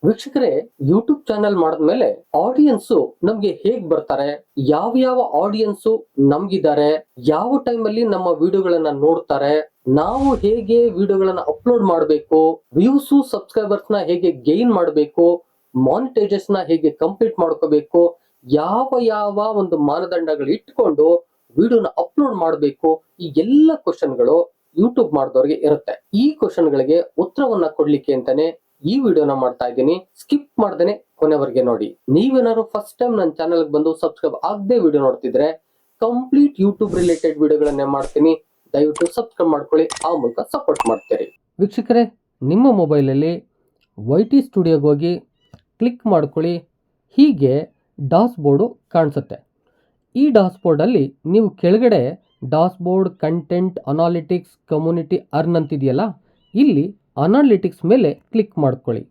ವೀಕ್ಷಕರೇ, YouTube channel ಮಾಡಿದ್ಮೇಲೆ audience ನಮ್ಗೆ ಹೇಗ್ ಬರ್ತಾರೆ, ಯಾವ ಆಡಿಯನ್ಸ್ ನಮ್ಗಿದ್ದಾರೆ, ಯಾವ ಟೈಮ್ ಅಲ್ಲಿ ನಮ್ಮ ವಿಡಿಯೋಗಳನ್ನ ನೋಡ್ತಾರೆ, ನಾವು ಹೇಗೆ ವಿಡಿಯೋಗಳನ್ನ ಅಪ್ಲೋಡ್ ಮಾಡಬೇಕು, ವ್ಯೂಸ್ ಸಬ್ಸ್ಕ್ರೈಬರ್ಸ್ ನ ಹೇಗೆ ಗೈನ್ ಮಾಡಬೇಕು, ಮಾನಿಟೈಸೇಷನ್ ನ ಹೇಗೆ ಕಂಪ್ಲೀಟ್ ಮಾಡ್ಕೋಬೇಕು, ಯಾವ ಒಂದು ಮಾನದಂಡಗಳು ಇಟ್ಕೊಂಡು ವಿಡಿಯೋನ ಅಪ್ಲೋಡ್ ಮಾಡಬೇಕು, ಈ ಎಲ್ಲ ಕ್ವಶನ್ಗಳು ಯೂಟ್ಯೂಬ್ ಮಾಡಿದವ್ರಿಗೆ ಇರುತ್ತೆ. ಈ ಕ್ವಶನ್ಗಳಿಗೆ ಉತ್ತರವನ್ನ ಕೊಡ್ಲಿಕ್ಕೆ ಅಂತಾನೆ ಈ ವಿಡಿಯೋನ ಮಾಡ್ತಾ ಇದ್ದೀನಿ. ಸ್ಕಿಪ್ ಮಾಡ್ದೇನೆ ಕೊನೆವರೆಗೆ ನೋಡಿ. ನೀವೇನಾದ್ರು ಫಸ್ಟ್ ಟೈಮ್ ನನ್ನ ಚಾನೆಲ್ ಬಂದು ಸಬ್ಸ್ಕ್ರೈಬ್ ಆಗದೆ ವಿಡಿಯೋ ನೋಡ್ತಿದ್ರೆ ಕಂಪ್ಲೀಟ್ ಯೂಟ್ಯೂಬ್ ರಿಲೇಟೆಡ್ ವಿಡಿಯೋಗಳನ್ನೇ ಮಾಡ್ತೀನಿ. ದಯವಿಟ್ಟು ಸಬ್ಸ್ಕ್ರೈಬ್ ಮಾಡ್ಕೊಳ್ಳಿ, ಆ ಮೂಲಕ ಸಪೋರ್ಟ್ ಮಾಡ್ತೀರಿ. ವೀಕ್ಷಕರೇ, ನಿಮ್ಮ ಮೊಬೈಲಲ್ಲಿ YT ಸ್ಟುಡಿಯೋಗೆ ಹೋಗಿ ಕ್ಲಿಕ್ ಮಾಡ್ಕೊಳ್ಳಿ. ಹೀಗೆ ಡಾಸ್ ಬೋರ್ಡು ಕಾಣಿಸುತ್ತೆ. ಈ ಡಾಸ್ ಬೋರ್ಡಲ್ಲಿ ನೀವು ಕೆಳಗಡೆ dashboard, content, analytics, community, earn ಅಂತಿದೆಯಲ್ಲ, ಇಲ್ಲಿ ಅನಾಲಿಟಿಕ್ಸ್ ಮೇಲೆ ಕ್ಲಿಕ್ ಮಾಡ್ಕೊಳ್ಳಿ.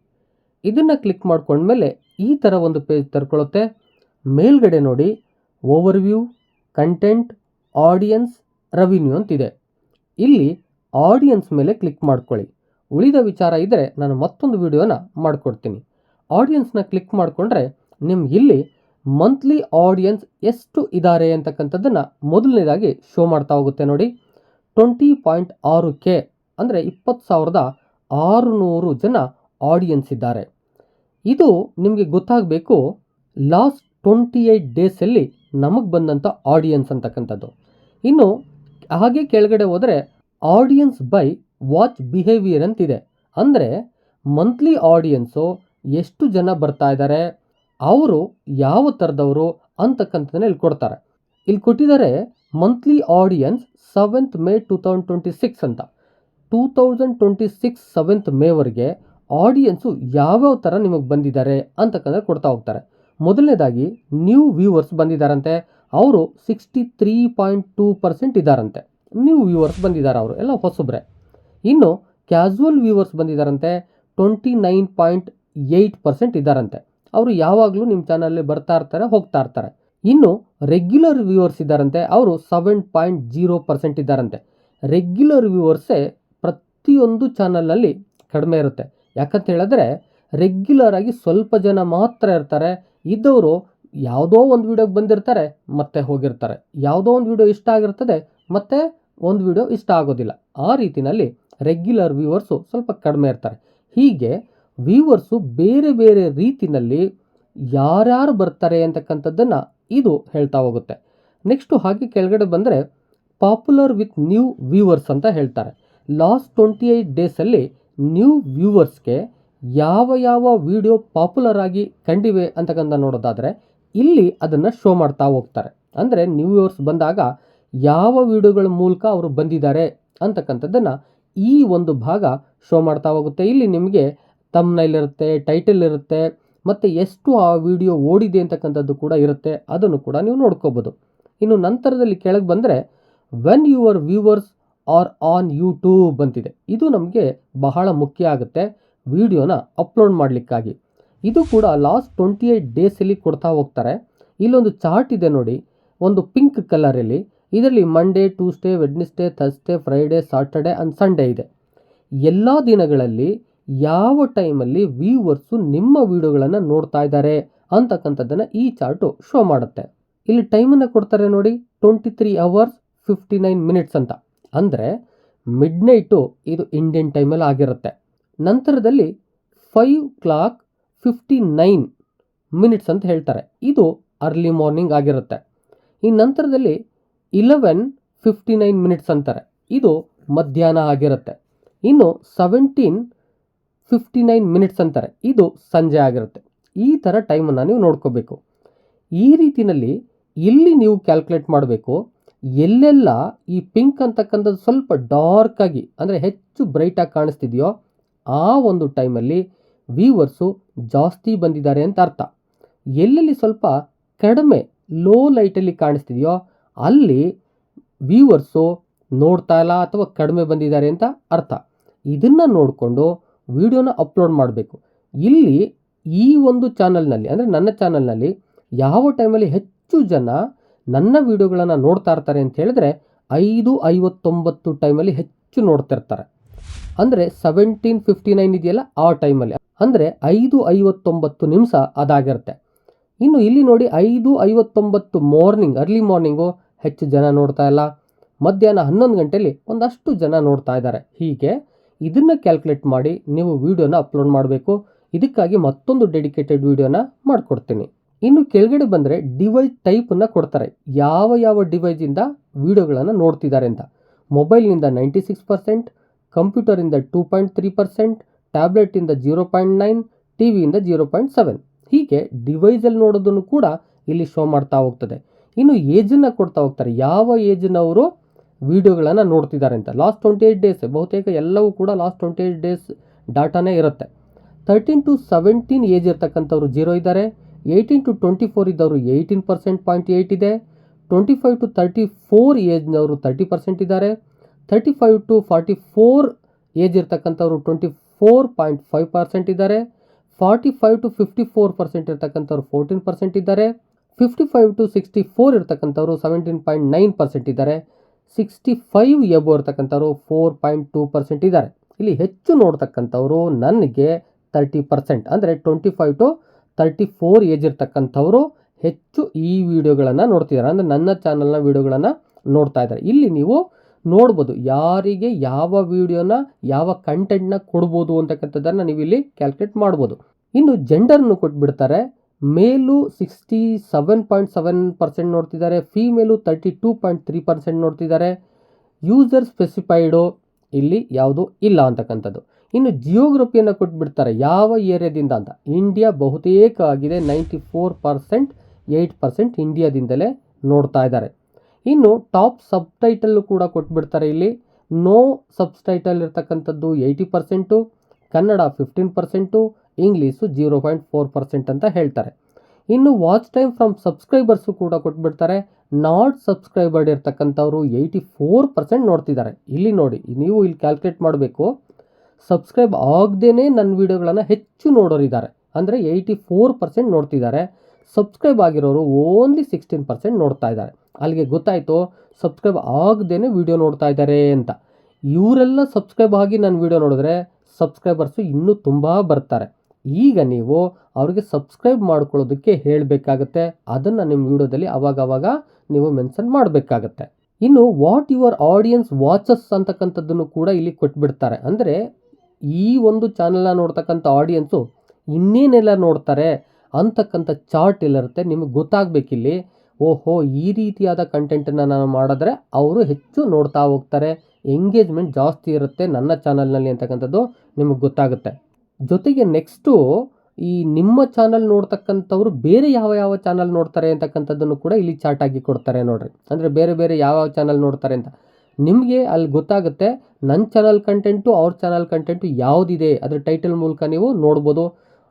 ಇದನ್ನು ಕ್ಲಿಕ್ ಮಾಡ್ಕೊಂಡ್ಮೇಲೆ ಈ ಥರ ಒಂದು ಪೇಜ್ ತರ್ಕೊಳ್ಳುತ್ತೆ. ಮೇಲ್ಗಡೆ ನೋಡಿ ಓವರ್ವ್ಯೂ, ಕಂಟೆಂಟ್, ಆಡಿಯನ್ಸ್, ರೆವಿನ್ಯೂ ಅಂತಿದೆ. ಇಲ್ಲಿ ಆಡಿಯನ್ಸ್ ಮೇಲೆ ಕ್ಲಿಕ್ ಮಾಡ್ಕೊಳ್ಳಿ. ಉಳಿದ ವಿಚಾರ ಇದ್ದರೆ ನಾನು ಮತ್ತೊಂದು ವಿಡಿಯೋನ ಮಾಡಿಕೊಡ್ತೀನಿ. ಆಡಿಯನ್ಸ್ನ ಕ್ಲಿಕ್ ಮಾಡಿಕೊಂಡ್ರೆ ನಿಮ್ಗೆ ಇಲ್ಲಿ ಮಂತ್ಲಿ ಆಡಿಯನ್ಸ್ ಎಷ್ಟು ಇದ್ದಾರೆ ಅಂತಕ್ಕಂಥದ್ದನ್ನು ಮೊದಲನೇದಾಗಿ ಶೋ ಮಾಡ್ತಾ ಹೋಗುತ್ತೆ. ನೋಡಿ, 20.6K ಅಂದರೆ 20,600 ಜನ ಆಡಿಯನ್ಸ್ ಇದ್ದಾರೆ. ಇದು ನಿಮಗೆ ಗೊತ್ತಾಗಬೇಕು ಲಾಸ್ಟ್ 28 ಡೇಸಲ್ಲಿ ನಮಗೆ ಬಂದಂಥ ಆಡಿಯನ್ಸ್ ಅಂತಕ್ಕಂಥದ್ದು. ಇನ್ನು ಹಾಗೆ ಕೆಳಗಡೆ ಹೋದರೆ ಆಡಿಯನ್ಸ್ ಬೈ ವಾಚ್ ಬಿಹೇವಿಯರ್ ಅಂತಿದೆ. ಅಂದರೆ ಮಂತ್ಲಿ ಆಡಿಯನ್ಸು ಎಷ್ಟು ಜನ ಬರ್ತಾ ಇದ್ದಾರೆ, ಅವರು ಯಾವ ಥರದವರು ಅಂತಕ್ಕಂಥದ್ದನ್ನ ಇಲ್ಲಿ ಕೊಡ್ತಾರೆ. ಇಲ್ಲಿ ಕೊಟ್ಟಿದ್ದಾರೆ ಮಂತ್ಲಿ ಆಡಿಯನ್ಸ್ 7th May 2026 ಅಂತ. 2026 7th Mayವರೆಗೆ ಆಡಿಯನ್ಸು ಯಾವ್ಯಾವ ಥರ ನಿಮಗೆ ಬಂದಿದ್ದಾರೆ ಅಂತಕ್ಕಂಥ ಕೊಡ್ತಾ ಹೋಗ್ತಾರೆ. ಮೊದಲನೇದಾಗಿ ನ್ಯೂ ವ್ಯೂವರ್ಸ್ ಬಂದಿದ್ದಾರಂತೆ, ಅವರು 63.2% ಇದ್ದಾರಂತೆ. ನ್ಯೂ ವ್ಯೂವರ್ಸ್ ಬಂದಿದ್ದಾರೆ, ಅವರು ಎಲ್ಲ ಹೊಸಬ್ರೆ. ಇನ್ನು ಕ್ಯಾಸುವಲ್ ವ್ಯೂವರ್ಸ್ ಬಂದಿದ್ದಾರಂತೆ, 29.8% ಇದ್ದಾರಂತೆ. ಅವರು ಯಾವಾಗಲೂ ನಿಮ್ಮ ಚಾನಲಲ್ಲಿ ಬರ್ತಾ ಇರ್ತಾರೆ, ಹೋಗ್ತಾ ಇರ್ತಾರೆ. ಇನ್ನು ರೆಗ್ಯುಲರ್ ವ್ಯೂವರ್ಸ್ ಇದ್ದಾರಂತೆ, ಅವರು 7.0% ಇದ್ದಾರಂತೆ. ರೆಗ್ಯುಲರ್ ವ್ಯೂವರ್ಸೇ ಪ್ರತಿಯೊಂದು ಚಾನಲ್ನಲ್ಲಿ ಕಡಿಮೆ ಇರುತ್ತೆ. ಯಾಕಂತ ಹೇಳಿದ್ರೆ ರೆಗ್ಯುಲರ್ ಆಗಿ ಸ್ವಲ್ಪ ಜನ ಮಾತ್ರ ಇರ್ತಾರೆ. ಇದ್ದವರು ಯಾವುದೋ ಒಂದು ವಿಡಿಯೋಗೆ ಬಂದಿರ್ತಾರೆ, ಮತ್ತೆ ಹೋಗಿರ್ತಾರೆ. ಯಾವುದೋ ಒಂದು ವಿಡಿಯೋ ಇಷ್ಟ ಆಗಿರ್ತದೆ, ಮತ್ತೆ ಒಂದು ವಿಡಿಯೋ ಇಷ್ಟ ಆಗೋದಿಲ್ಲ. ಆ ರೀತಿಯಲ್ಲಿ ರೆಗ್ಯುಲರ್ ವ್ಯೂವರ್ಸು ಸ್ವಲ್ಪ ಕಡಿಮೆ ಇರ್ತಾರೆ. ಹೀಗೆ ವ್ಯೂವರ್ಸು ಬೇರೆ ಬೇರೆ ರೀತಿಯಲ್ಲಿ ಯಾರ್ಯಾರು ಬರ್ತಾರೆ ಅಂತಕ್ಕಂಥದ್ದನ್ನು ಇದು ಹೇಳ್ತಾ ಹೋಗುತ್ತೆ. ನೆಕ್ಸ್ಟು ಹಾಗೆ ಕೆಳಗಡೆ ಬಂದರೆ ಪಾಪ್ಯುಲರ್ ವಿತ್ ನ್ಯೂ ವ್ಯೂವರ್ಸ್ ಅಂತ ಹೇಳ್ತಾರೆ. ಲಾಸ್ಟ್ 28 ಡೇಸಲ್ಲಿ ನ್ಯೂ ವ್ಯೂವರ್ಸ್ಗೆ ಯಾವ ವಿಡಿಯೋ ಪಾಪ್ಯುಲರ್ ಆಗಿ ಕಂಡಿವೆ ಅಂತಕ್ಕಂಥ ನೋಡೋದಾದರೆ ಇಲ್ಲಿ ಅದನ್ನು ಶೋ ಮಾಡ್ತಾ ಹೋಗ್ತಾರೆ. ಅಂದರೆ ನ್ಯೂ ವ್ಯೂವರ್ಸ್ ಬಂದಾಗ ಯಾವ ವಿಡಿಯೋಗಳ ಮೂಲಕ ಅವರು ಬಂದಿದ್ದಾರೆ ಅಂತಕ್ಕಂಥದ್ದನ್ನು ಈ ಒಂದು ಭಾಗ ಶೋ ಮಾಡ್ತಾ ಹೋಗುತ್ತೆ. ಇಲ್ಲಿ ನಿಮಗೆ ಥಂಬ್ನೈಲ್ ಇರುತ್ತೆ, ಟೈಟಲ್ ಇರುತ್ತೆ, ಮತ್ತು ಎಷ್ಟು ಆ ವಿಡಿಯೋ ಓಡಿದೆ ಅಂತಕ್ಕಂಥದ್ದು ಕೂಡ ಇರುತ್ತೆ. ಅದನ್ನು ಕೂಡ ನೀವು ನೋಡ್ಕೋಬೋದು. ಇನ್ನು ನಂತರದಲ್ಲಿ ಕೆಳಗೆ ಬಂದರೆ when your viewers are on YouTube ಅಂತಿದೆ. ಇದು ನಮಗೆ ಬಹಳ ಮುಖ್ಯ ಆಗುತ್ತೆ ವಿಡಿಯೋನ ಅಪ್ಲೋಡ್ ಮಾಡಲಿಕ್ಕಾಗಿ. ಇದು ಕೂಡ ಲಾಸ್ಟ್ 28 ಡೇಸಲ್ಲಿ ಕೊಡ್ತಾ ಹೋಗ್ತಾರೆ. ಇಲ್ಲೊಂದು ಚಾರ್ಟ್ ಇದೆ ನೋಡಿ, ಒಂದು ಪಿಂಕ್ ಕಲರಲ್ಲಿ. ಇದರಲ್ಲಿ Monday, Tuesday, Wednesday, Thursday, Friday, Saturday and Sunday ಇದೆ. ಎಲ್ಲ ದಿನಗಳಲ್ಲಿ ಯಾವ ಟೈಮಲ್ಲಿ ವ್ಯೂವರ್ಸು ನಿಮ್ಮ ವಿಡಿಯೋಗಳನ್ನು ನೋಡ್ತಾ ಇದ್ದಾರೆ ಅಂತಕ್ಕಂಥದ್ದನ್ನು ಈ ಚಾರ್ಟು ಶೋ ಮಾಡುತ್ತೆ. ಇಲ್ಲಿ ಟೈಮನ್ನು ಕೊಡ್ತಾರೆ ನೋಡಿ, 23 hours 59 minutes ಅಂತ. ಅಂದರೆ ಮಿಡ್ನೈಟು ಇದು ಇಂಡಿಯನ್ ಟೈಮಲ್ಲಿ ಆಗಿರುತ್ತೆ. ನಂತರದಲ್ಲಿ 5:59 minutes ಅಂತ ಹೇಳ್ತಾರೆ, ಇದು ಅರ್ಲಿ ಮಾರ್ನಿಂಗ್ ಆಗಿರುತ್ತೆ. ಈ ನಂತರದಲ್ಲಿ 11:59 minutes ಅಂತಾರೆ, ಇದು ಮಧ್ಯಾಹ್ನ ಆಗಿರುತ್ತೆ. ಇನ್ನು 17:59 minutes ಅಂತಾರೆ, ಇದು ಸಂಜೆ ಆಗಿರುತ್ತೆ. ಈ ಥರ ಟೈಮನ್ನು ನೀವು ನೋಡ್ಕೋಬೇಕು. ಈ ರೀತಿಯಲ್ಲಿ ಇಲ್ಲಿ ನೀವು ಕ್ಯಾಲ್ಕುಲೇಟ್ ಮಾಡಬೇಕು, ಎಲ್ಲೆಲ್ಲ ಈ ಪಿಂಕ್ ಅಂತಕ್ಕಂಥದ್ದು ಸ್ವಲ್ಪ ಡಾರ್ಕ್ ಆಗಿ ಅಂದರೆ ಹೆಚ್ಚು ಬ್ರೈಟಾಗಿ ಕಾಣಿಸ್ತಿದೆಯೋ ಆ ಒಂದು ಟೈಮಲ್ಲಿ ವ್ಯೂವರ್ಸು ಜಾಸ್ತಿ ಬಂದಿದ್ದಾರೆ ಅಂತ ಅರ್ಥ. ಎಲ್ಲೆಲ್ಲಿ ಸ್ವಲ್ಪ ಕಡಿಮೆ ಲೋ ಲೈಟಲ್ಲಿ ಕಾಣಿಸ್ತಿದೆಯೋ ಅಲ್ಲಿ ವ್ಯೂವರ್ಸು ನೋಡ್ತಾ ಇಲ್ಲ ಅಥವಾ ಕಡಿಮೆ ಬಂದಿದ್ದಾರೆ ಅಂತ ಅರ್ಥ. ಇದನ್ನು ನೋಡಿಕೊಂಡು ವಿಡಿಯೋನ ಅಪ್ಲೋಡ್ ಮಾಡಬೇಕು. ಇಲ್ಲಿ ಈ ಒಂದು ಚಾನಲ್ನಲ್ಲಿ ಅಂದರೆ ನನ್ನ ಚಾನಲ್ನಲ್ಲಿ ಯಾವ ಟೈಮಲ್ಲಿ ಹೆಚ್ಚು ಜನ ನನ್ನ ವಿಡಿಯೋಗಳನ್ನು ನೋಡ್ತಾ ಇರ್ತಾರೆ ಅಂತ ಹೇಳಿದ್ರೆ 5:59 ಟೈಮಲ್ಲಿ ಹೆಚ್ಚು ನೋಡ್ತಿರ್ತಾರೆ. ಅಂದರೆ 17:59 ಇದೆಯಲ್ಲ ಆ ಟೈಮಲ್ಲಿ, ಅಂದರೆ 5:59 ನಿಮಿಷ ಅದಾಗಿರುತ್ತೆ. ಇನ್ನು ಇಲ್ಲಿ ನೋಡಿ 5:59 ಮಾರ್ನಿಂಗ್, ಅರ್ಲಿ ಮಾರ್ನಿಂಗು ಹೆಚ್ಚು ಜನ ನೋಡ್ತಾ ಇಲ್ಲ, ಮಧ್ಯಾಹ್ನ 11 ಗಂಟೆಯಲ್ಲಿ ಒಂದಷ್ಟು ಜನ ನೋಡ್ತಾ ಇದ್ದಾರೆ. ಹೀಗೆ ಇದನ್ನು ಕ್ಯಾಲ್ಕುಲೇಟ್ ಮಾಡಿ ನೀವು ವಿಡಿಯೋನ ಅಪ್ಲೋಡ್ ಮಾಡಬೇಕು. ಇದಕ್ಕಾಗಿ ಮತ್ತೊಂದು ಡೆಡಿಕೇಟೆಡ್ ವಿಡಿಯೋನ ಮಾಡಿಕೊಡ್ತೀನಿ. ಇನ್ನು ಕೆಳಗಡೆ ಬಂದರೆ ಡಿವೈಸ್ ಟೈಪನ್ನು ಕೊಡ್ತಾರೆ, ಯಾವ ಯಾವ ಡಿವೈಸಿಂದ ವಿಡಿಯೋಗಳನ್ನು ನೋಡ್ತಿದ್ದಾರೆ ಅಂತ. ಮೊಬೈಲ್ನಿಂದ 96%, ಕಂಪ್ಯೂಟರಿಂದ 2.3%, ಟ್ಯಾಬ್ಲೆಟಿಂದ 0.9, ಟಿ ವಿಯಿಂದ 0.7. ಹೀಗೆ ಡಿವೈಸಲ್ಲಿ ನೋಡೋದನ್ನು ಕೂಡ ಇಲ್ಲಿ ಶೋ ಮಾಡ್ತಾ ಹೋಗ್ತದೆ. ಇನ್ನು ಏಜನ್ನು ಕೊಡ್ತಾ ಹೋಗ್ತಾರೆ, ಯಾವ ಏಜ್ನವರು ವಿಡಿಯೋಗಳನ್ನು ನೋಡ್ತಿದ್ದಾರೆ ಅಂತ. ಲಾಸ್ಟ್ 28 ಡೇಸ್, ಬಹುತೇಕ ಎಲ್ಲವೂ ಕೂಡ ಲಾಸ್ಟ್ 28 ಡೇಸ್ ಡಾಟಾನೇ ಇರುತ್ತೆ. 13 to 17 ಏಜ್ ಇರ್ತಕ್ಕಂಥವ್ರು 0 ಇದ್ದಾರೆ, 18 to 24 ಇದ್ದವರು 18.8 ಇದೆ, 25 to 34 ಏಜ್ನವರು 30% ಇದ್ದಾರೆ, 35 to 44 ಏಜ್ ಇರ್ತಕ್ಕಂಥವ್ರು 24.5% ಇದ್ದಾರೆ, 45 to 54% ಇರ್ತಕ್ಕಂಥವ್ರು 14% ಇದ್ದಾರೆ, 55 to 64 ಇರ್ತಕ್ಕಂಥವ್ರು 17.9% ಇದ್ದಾರೆ, 65 ಎಬೋ ಇರ್ತಕ್ಕಂಥವ್ರು 4.2% ಇದ್ದಾರೆ. ಇಲ್ಲಿ ಹೆಚ್ಚು ನೋಡ್ತಕ್ಕಂಥವ್ರು ನನಗೆ 30%, ಅಂದರೆ 25 to 34 ಏಜ್ ಇರ್ತಕ್ಕಂಥವ್ರು ಹೆಚ್ಚು ಈ ವಿಡಿಯೋಗಳನ್ನು ನೋಡ್ತಿದ್ದಾರೆ, ಅಂದರೆ ನನ್ನ ಚಾನಲ್ನ ವಿಡಿಯೋಗಳನ್ನು ನೋಡ್ತಾ ಇದ್ದಾರೆ. ಇಲ್ಲಿ ನೀವು ನೋಡ್ಬೋದು ಯಾರಿಗೆ ಯಾವ ವಿಡಿಯೋನ ಯಾವ ಕಂಟೆಂಟ್ನ ಕೊಡ್ಬೋದು ಅಂತಕ್ಕಂಥದ್ದನ್ನು ನೀವು ಇಲ್ಲಿ ಕ್ಯಾಲ್ಕುಲೇಟ್ ಮಾಡ್ಬೋದು. ಇನ್ನು ಜೆಂಡರ್ನು ಕೊಟ್ಬಿಡ್ತಾರೆ, ಮೇಲು 67.7% ನೋಡ್ತಿದ್ದಾರೆ, ಫೀಮೇಲು 32.3% ನೋಡ್ತಿದ್ದಾರೆ. ಯೂಸರ್ ಸ್ಪೆಸಿಫೈಡು ಇಲ್ಲಿ ಯಾವುದು ಇಲ್ಲ ಅಂತಕ್ಕಂಥದ್ದು. ಇನ್ನು ಜಿಯೋಗ್ರಫಿಯನ್ನು ಕೊಟ್ಬಿಡ್ತಾರೆ, ಯಾವ ಏರಿಯಾದಿಂದ ಅಂತ. ಇಂಡಿಯಾ ಬಹುತೇಕ ಆಗಿದೆ, 94%, 8% ಇಂಡಿಯಾದಿಂದಲೇ ನೋಡ್ತಾ ಇದ್ದಾರೆ. ಇನ್ನು ಟಾಪ್ ಸಬ್ಟೈಟಲ್ ಕೂಡ ಕೊಟ್ಬಿಡ್ತಾರೆ. ಇಲ್ಲಿ ನೋ ಸಬ್ಟೈಟಲ್ ಇರ್ತಕ್ಕಂಥದ್ದು 80%, ಕನ್ನಡ 15%, ಇಂಗ್ಲೀಷು 0.4% ಅಂತ ಹೇಳ್ತಾರೆ. ಇನ್ನು ವಾಚ್ ಟೈಮ್ ಫ್ರಮ್ ಸಬ್ಸ್ಕ್ರೈಬರ್ಸು ಕೂಡ ಕೊಟ್ಬಿಡ್ತಾರೆ, ನಾಟ್ ಸಬ್ಸ್ಕ್ರೈಬರ್ಡ್ ಇರ್ತಕ್ಕಂಥವ್ರು 84% ನೋಡ್ತಿದ್ದಾರೆ. ಇಲ್ಲಿ ನೋಡಿ, ನೀವು ಇಲ್ಲಿ ಕ್ಯಾಲ್ಕುಲೇಟ್ ಮಾಡಬೇಕು, ಸಬ್ಸ್ಕ್ರೈಬ್ ಆಗದೇ ನನ್ನ ವೀಡಿಯೋಗಳನ್ನು ಹೆಚ್ಚು ನೋಡೋರಿದ್ದಾರೆ, ಅಂದರೆ 84% ನೋಡ್ತಿದ್ದಾರೆ. ಸಬ್ಸ್ಕ್ರೈಬ್ ಆಗಿರೋರು ಓನ್ಲಿ 16% ನೋಡ್ತಾ ಇದ್ದಾರೆ. ಅಲ್ಲಿಗೆ ಗೊತ್ತಾಯಿತು ಸಬ್ಸ್ಕ್ರೈಬ್ ಆಗದೇ ವಿಡಿಯೋ ನೋಡ್ತಾ ಇದ್ದಾರೆ ಅಂತ. ಇವರೆಲ್ಲ ಸಬ್ಸ್ಕ್ರೈಬ್ ಆಗಿ ನನ್ನ ವಿಡಿಯೋ ನೋಡಿದ್ರೆ ಸಬ್ಸ್ಕ್ರೈಬರ್ಸು ಇನ್ನೂ ತುಂಬ ಬರ್ತಾರೆ. ಈಗ ನೀವು ಅವ್ರಿಗೆ ಸಬ್ಸ್ಕ್ರೈಬ್ ಮಾಡ್ಕೊಳ್ಳೋದಕ್ಕೆ ಹೇಳಬೇಕಾಗತ್ತೆ, ಅದನ್ನು ನಿಮ್ಮ ವಿಡಿಯೋದಲ್ಲಿ ಅವಾಗವಾಗ ನೀವು ಮೆನ್ಷನ್ ಮಾಡಬೇಕಾಗತ್ತೆ. ಇನ್ನು ವಾಟ್ ಯುವರ್ ಆಡಿಯನ್ಸ್ ವಾಚಸ್ ಅಂತಕ್ಕಂಥದ್ದನ್ನು ಕೂಡ ಇಲ್ಲಿ ಕೊಟ್ಬಿಡ್ತಾರೆ, ಅಂದರೆ ಈ ಒಂದು ಚಾನಲ್ನ ನೋಡ್ತಕ್ಕಂಥ ಆಡಿಯನ್ಸು ಇನ್ನೇನೆಲ್ಲ ನೋಡ್ತಾರೆ ಅಂತಕ್ಕಂಥ ಚಾರ್ಟ್ ಇಲ್ಲಿರುತ್ತೆ. ನಿಮಗೆ ಗೊತ್ತಾಗಬೇಕಿಲ್ಲಿ, ಓಹೋ ಈ ರೀತಿಯಾದ ಕಂಟೆಂಟನ್ನು ನಾನು ಮಾಡಿದ್ರೆ ಅವರು ಹೆಚ್ಚು ನೋಡ್ತಾ ಹೋಗ್ತಾರೆ, ಎಂಗೇಜ್ಮೆಂಟ್ ಜಾಸ್ತಿ ಇರುತ್ತೆ ನನ್ನ ಚಾನಲ್ನಲ್ಲಿ ಅಂತಕ್ಕಂಥದ್ದು ನಿಮಗೆ ಗೊತ್ತಾಗುತ್ತೆ. ಜೊತೆಗೆ ನೆಕ್ಸ್ಟು ಈ ನಿಮ್ಮ ಚಾನಲ್ ನೋಡ್ತಕ್ಕಂಥವ್ರು ಬೇರೆ ಯಾವ ಯಾವ ಚಾನಲ್ ನೋಡ್ತಾರೆ ಅಂತಕ್ಕಂಥದ್ದನ್ನು ಕೂಡ ಇಲ್ಲಿ ಚಾರ್ಟ್ ಆಗಿ ಕೊಡ್ತಾರೆ ನೋಡ್ರಿ. ಅಂದರೆ ಬೇರೆ ಬೇರೆ ಯಾವ ಚಾನಲ್ ನೋಡ್ತಾರೆ ಅಂತ ನಿಮಗೆ ಅಲ್ಲಿ ಗೊತ್ತಾಗುತ್ತೆ. ನನ್ನ ಚಾನಲ್ ಕಂಟೆಂಟು ಅವ್ರ ಚಾನಲ್ ಕಂಟೆಂಟು ಯಾವುದಿದೆ ಅದರ ಟೈಟಲ್ ಮೂಲಕ ನೀವು ನೋಡ್ಬೋದು.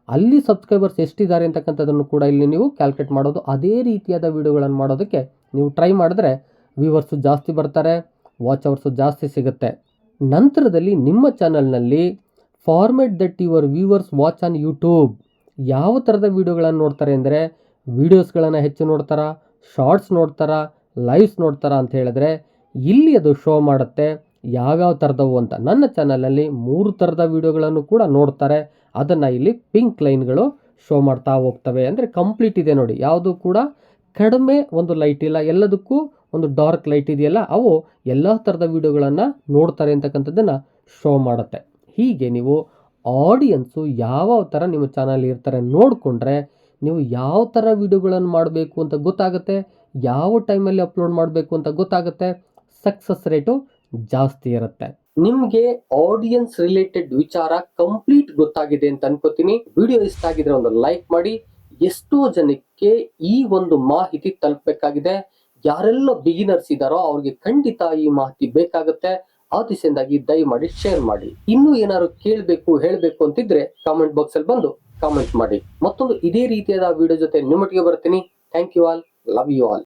ಅಲ್ಲಿ ಸಬ್ಸ್ಕ್ರೈಬರ್ಸ್ ಎಷ್ಟಿದ್ದಾರೆ ಅಂತಕ್ಕಂಥದ್ದನ್ನು ಕೂಡ ಇಲ್ಲಿ ನೀವು ಕ್ಯಾಲ್ಕುಲೇಟ್ ಮಾಡೋದು. ಅದೇ ರೀತಿಯಾದ ವಿಡಿಯೋಗಳನ್ನು ಮಾಡೋದಕ್ಕೆ ನೀವು ಟ್ರೈ ಮಾಡಿದ್ರೆ ವ್ಯೂವರ್ಸು ಜಾಸ್ತಿ ಬರ್ತಾರೆ, ವಾಚ್ ಅವರ್ಸು ಜಾಸ್ತಿ ಸಿಗುತ್ತೆ. ನಂತರದಲ್ಲಿ ನಿಮ್ಮ ಚಾನಲ್ನಲ್ಲಿ format that your viewers watch on YouTube, ಯಾವ ಥರದ ವೀಡಿಯೋಗಳನ್ನು ನೋಡ್ತಾರೆ ಅಂದರೆ ವೀಡಿಯೋಸ್ಗಳನ್ನು ಹೆಚ್ಚು ನೋಡ್ತಾರಾ, ಶಾರ್ಟ್ಸ್ ನೋಡ್ತಾರಾ, ಲೈವ್ಸ್ ನೋಡ್ತಾರಾ ಅಂತ ಹೇಳಿದ್ರೆ ಇಲ್ಲಿ ಅದು ಶೋ ಮಾಡುತ್ತೆ ಯಾವ್ಯಾವ ಥರದವು ಅಂತ. ನನ್ನ ಚಾನಲಲ್ಲಿ 3 ಥರದ ವೀಡಿಯೋಗಳನ್ನು ಕೂಡ ನೋಡ್ತಾರೆ, ಅದನ್ನು ಇಲ್ಲಿ ಪಿಂಕ್ ಲೈನ್ಗಳು ಶೋ ಮಾಡ್ತಾ ಹೋಗ್ತವೆ. ಅಂದರೆ ಕಂಪ್ಲೀಟ್ ಇದೆ ನೋಡಿ, ಯಾವುದು ಕೂಡ ಕಡಿಮೆ ಒಂದು ಲೈಟ್ ಇಲ್ಲ, ಎಲ್ಲದಕ್ಕೂ ಒಂದು ಡಾರ್ಕ್ ಲೈಟ್ ಇದೆಯಲ್ಲ, ಅವು ಎಲ್ಲ ಥರದ ವೀಡಿಯೋಗಳನ್ನು ನೋಡ್ತಾರೆ ಅಂತಕ್ಕಂಥದ್ದನ್ನು ಶೋ ಮಾಡುತ್ತೆ. ಹೀಗೆ ನೀವು ಆಡಿಯನ್ಸು ಯಾವ ಥರ ನಿಮ್ಮ ಚಾನಲ್ ಇರ್ತಾರೆ ನೋಡಿಕೊಂಡ್ರೆ ನೀವು ಯಾವ ಥರ ವೀಡಿಯೋಗಳನ್ನು ಮಾಡಬೇಕು ಅಂತ ಗೊತ್ತಾಗುತ್ತೆ, ಯಾವ ಟೈಮಲ್ಲಿ ಅಪ್ಲೋಡ್ ಮಾಡಬೇಕು ಅಂತ ಗೊತ್ತಾಗುತ್ತೆ, ಸಕ್ಸಸ್ ರೇಟು ಜಾಸ್ತಿ ಇರುತ್ತೆ. ನಿಮಗೆ ಆಡಿಯನ್ಸ್ ರಿಲೇಟೆಡ್ ವಿಚಾರ ಕಂಪ್ಲೀಟ್ ಗೊತ್ತಾಗಿದೆ ಅಂತ ಅನ್ಕೋತೀನಿ. ವಿಡಿಯೋ ಇಷ್ಟ ಆಗಿದ್ರೆ ಒಂದು ಲೈಕ್ ಮಾಡಿ. ಎಷ್ಟೋ ಜನಕ್ಕೆ ಈ ಒಂದು ಮಾಹಿತಿ ತಲುಪಬೇಕಾಗಿದೆ. ಯಾರೆಲ್ಲ ಬಿಗಿನರ್ಸ್ ಇದ್ದಾರೋ ಅವ್ರಿಗೆ ಖಂಡಿತ ಈ ಮಾಹಿತಿ ಬೇಕಾಗುತ್ತೆ. ಆ ದಿಸೆಯಿಂದಾಗಿ ದಯಮಾಡಿ ಶೇರ್ ಮಾಡಿ. ಇನ್ನೂ ಏನಾದ್ರು ಕೇಳಬೇಕು ಹೇಳಬೇಕು ಅಂತಿದ್ರೆ ಕಾಮೆಂಟ್ ಬಾಕ್ಸ್ ಅಲ್ಲಿ ಬಂದು ಕಾಮೆಂಟ್ ಮಾಡಿ. ಮತ್ತೊಂದು ಇದೇ ರೀತಿಯಾದ ವಿಡಿಯೋ ಜೊತೆ ನಿಮ್ಮೊಟ್ಟಿಗೆ ಬರ್ತೀನಿ. Thank you all, love you all.